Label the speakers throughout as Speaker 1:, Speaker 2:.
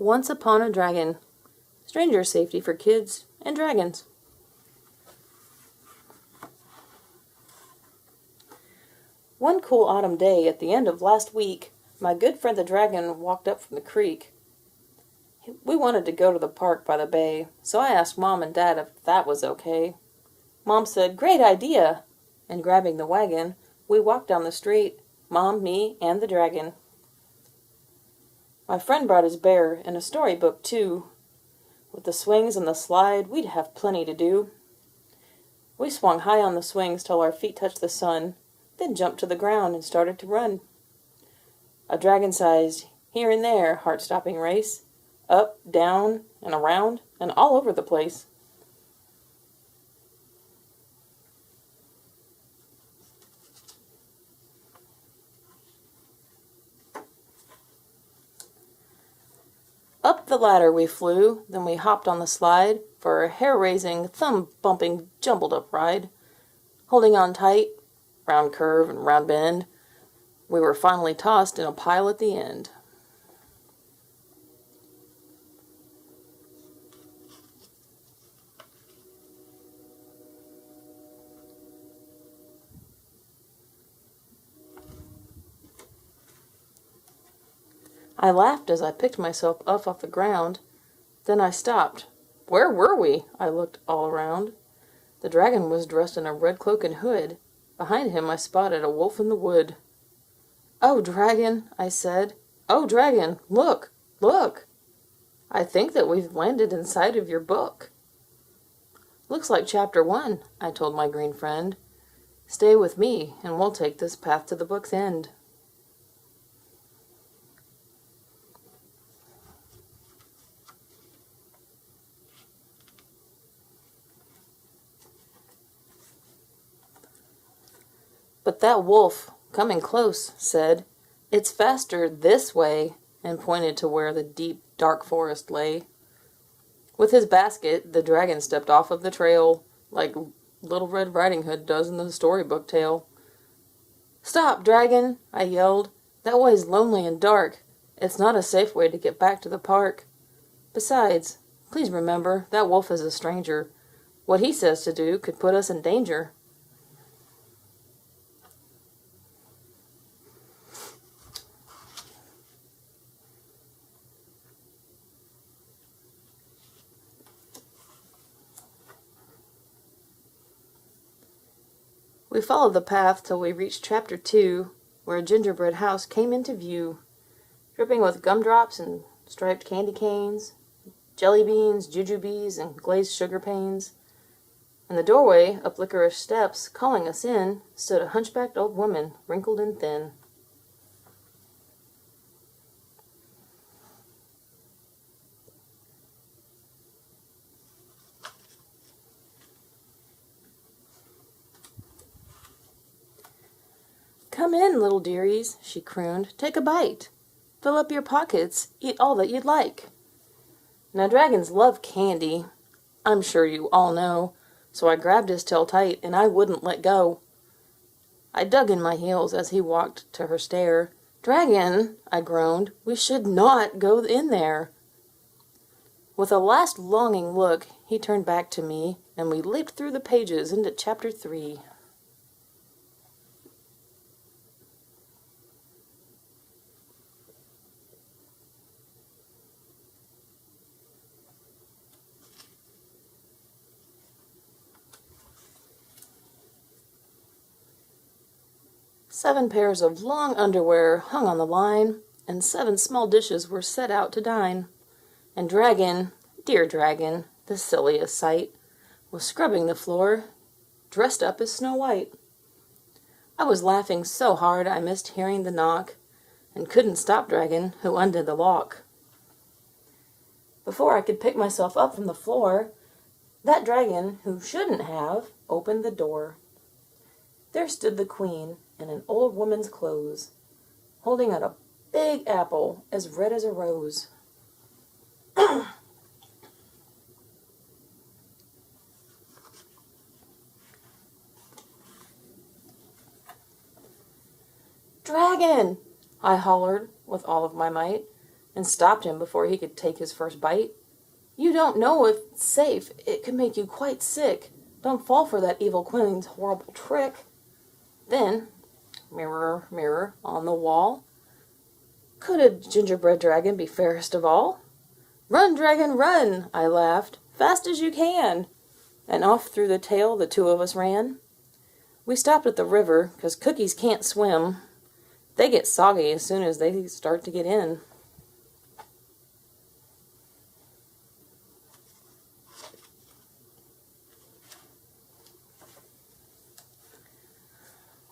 Speaker 1: Once upon a dragon. Stranger safety for kids and dragons. One cool autumn day at the end of last week, my good friend the dragon walked up from the creek. We wanted to go to the park by the bay, so I asked Mom and Dad if that was okay. Mom said, "Great idea!" And grabbing the wagon, we walked down the street, Mom, me, and the dragon. My friend brought his bear and a storybook, too. With the swings and the slide, we'd have plenty to do. We swung high on the swings till our feet touched the sun, then jumped to the ground and started to run. A dragon-sized, here and there, heart-stopping race, up, down, and around, and all over the place. Up the ladder we flew, then we hopped on the slide for a hair-raising, thumb-bumping, jumbled-up ride. Holding on tight, round curve and round bend, we were finally tossed in a pile at the end. I laughed as I picked myself up off the ground. Then I stopped. Where were we? I looked all around. The dragon was dressed in a red cloak and hood. Behind him I spotted a wolf in the wood. "Oh, dragon," I said. "Oh, dragon, look, look! I think that we've landed inside of your book." "Looks like chapter 1, I told my green friend. "Stay with me, and we'll take this path to the book's end." But that wolf, coming close, said, "It's faster this way," and pointed to where the deep, dark forest lay. With his basket, the dragon stepped off of the trail, like Little Red Riding Hood does in the storybook tale. "Stop, dragon!" I yelled. "That way's lonely and dark. It's not a safe way to get back to the park. Besides, please remember, that wolf is a stranger. What he says to do could put us in danger." We followed the path till we reached chapter 2, where a gingerbread house came into view, dripping with gumdrops and striped candy canes, jelly beans, jujubes, and glazed sugar panes. In the doorway, up licorice steps, calling us in, stood a hunchbacked old woman, wrinkled and thin. "Come in, little dearies," she crooned. "Take a bite. Fill up your pockets. Eat all that you'd like." Now dragons love candy, I'm sure you all know, so I grabbed his tail tight and I wouldn't let go. I dug in my heels as he walked to her stair. "Dragon," I groaned, "we should not go in there." With a last longing look, he turned back to me, and we leaped through the pages into chapter 3. Seven pairs of long underwear hung on the line, and 7 small dishes were set out to dine. And Dragon, dear Dragon, the silliest sight, was scrubbing the floor, dressed up as Snow White. I was laughing so hard I missed hearing the knock, and couldn't stop Dragon, who undid the lock. Before I could pick myself up from the floor, that dragon, who shouldn't have, opened the door. There stood the queen, in an old woman's clothes, holding out a big apple as red as a rose. "Dragon!" I hollered with all of my might. and stopped him before he could take his first bite. "You don't know if it's safe. It could make you quite sick. Don't fall for that evil queen's horrible trick." Then, mirror, mirror on the wall, could a gingerbread dragon be fairest of all? "Run, dragon, run!" I laughed, "fast as you can!" And off through the tail the two of us ran. We stopped at the river, 'cause cookies can't swim. They get soggy as soon as they start to get in.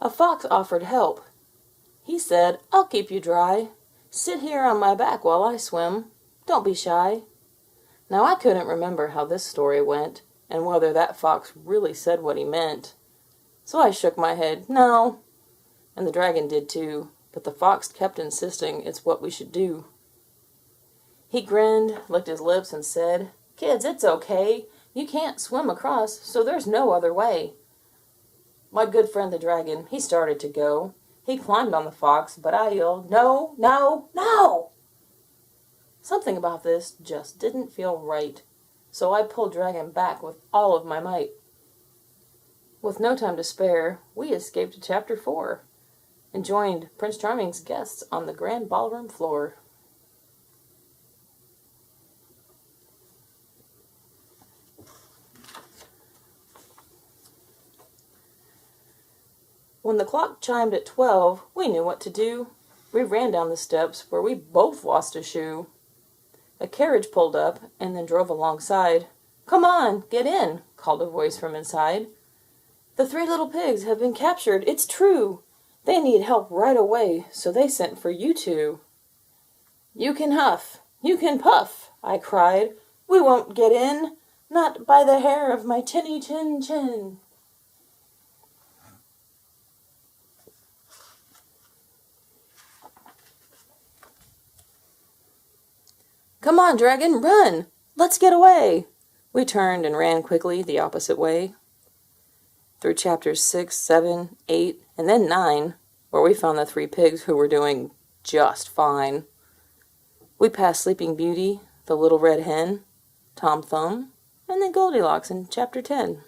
Speaker 1: A fox offered help. He said, "I'll keep you dry. Sit here on my back while I swim. Don't be shy." Now I couldn't remember how this story went, and whether that fox really said what he meant. So I shook my head, "No." And the dragon did too, but the fox kept insisting it's what we should do. He grinned, licked his lips, and said, "Kids, it's okay. You can't swim across, so there's no other way." My good friend the dragon, he started to go. He climbed on the fox, but I yelled, "No, no, no!" Something about this just didn't feel right, so I pulled Dragon back with all of my might. With no time to spare, we escaped to Chapter 4 and joined Prince Charming's guests on the grand ballroom floor. When the clock chimed at 12, we knew what to do. We ran down the steps where we both lost a shoe. A carriage pulled up and then drove alongside. "Come on, get in," called a voice from inside. "The three little pigs have been captured, it's true. They need help right away, so they sent for you two." "You can huff, you can puff," I cried. "We won't get in, not by the hair of my tinny chin chin." "Come on, dragon, run! Let's get away!" We turned and ran quickly the opposite way. Through chapters 6, 7, 8, and then 9, where we found the three pigs who were doing just fine. We passed Sleeping Beauty, the Little Red Hen, Tom Thumb, and then Goldilocks in chapter 10.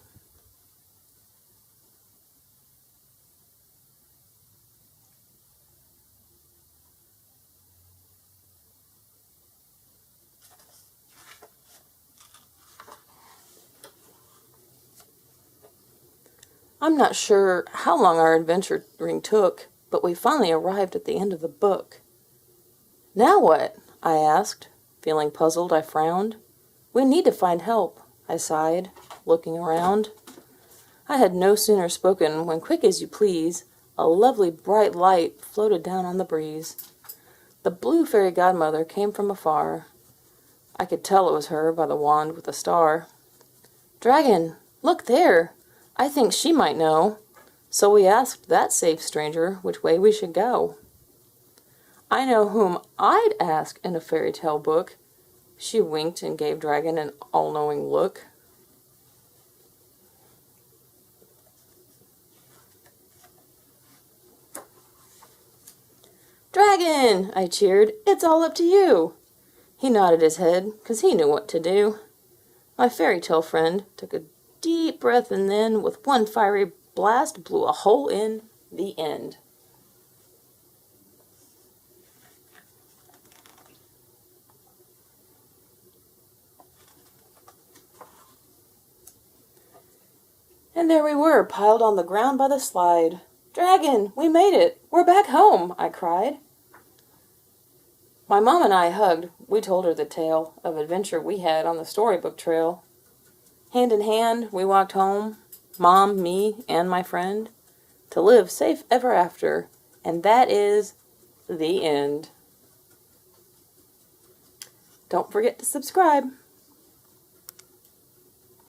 Speaker 1: I'm not sure how long our adventuring took, but we finally arrived at the end of the book. "Now what?" I asked. Feeling puzzled, I frowned. "We need to find help," I sighed, looking around. I had no sooner spoken when, quick as you please, a lovely bright light floated down on the breeze. The blue fairy godmother came from afar. I could tell it was her by the wand with the star. "Dragon, look there! I think she might know." So we asked that safe stranger which way we should go. "I know whom I'd ask in a fairy tale book." She winked and gave Dragon an all-knowing look. "Dragon!" I cheered. "It's all up to you." He nodded his head, 'cause he knew what to do. My fairy tale friend took a deep breath and then, with one fiery blast, blew a hole in the end. And there we were, piled on the ground by the slide. "Dragon, we made it! We're back home!" I cried. My mom and I hugged. We told her the tale of adventure we had on the storybook trail. Hand in hand, we walked home, Mom, me, and my friend, to live safe ever after, and that is the end. Don't forget to subscribe.